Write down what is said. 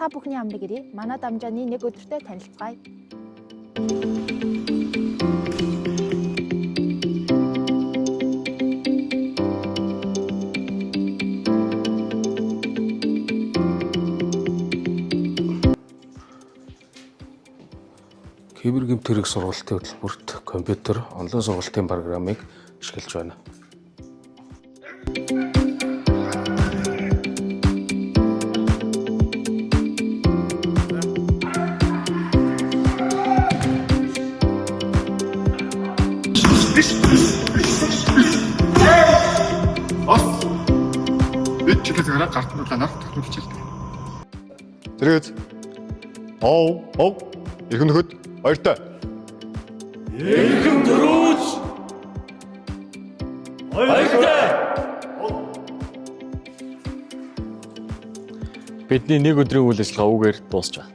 Та бүхний амрыг ирээ. Манай дамжааны нэг өдөртөө танилцгаая. Кибер гэмтэрэг сургалтын хөтөлбөрт компьютер, онлайн сургалтын программыг ашиглаж байна. Бид чиглэлээр гартны танаар техник хичээлдэг. Зэрэг эрхэм нөхөд баяртай. Эрхэм дөрүүч. Баяртай. Бидний нэг өдрийн үйл ажиллагаа үгээр дуусч байна.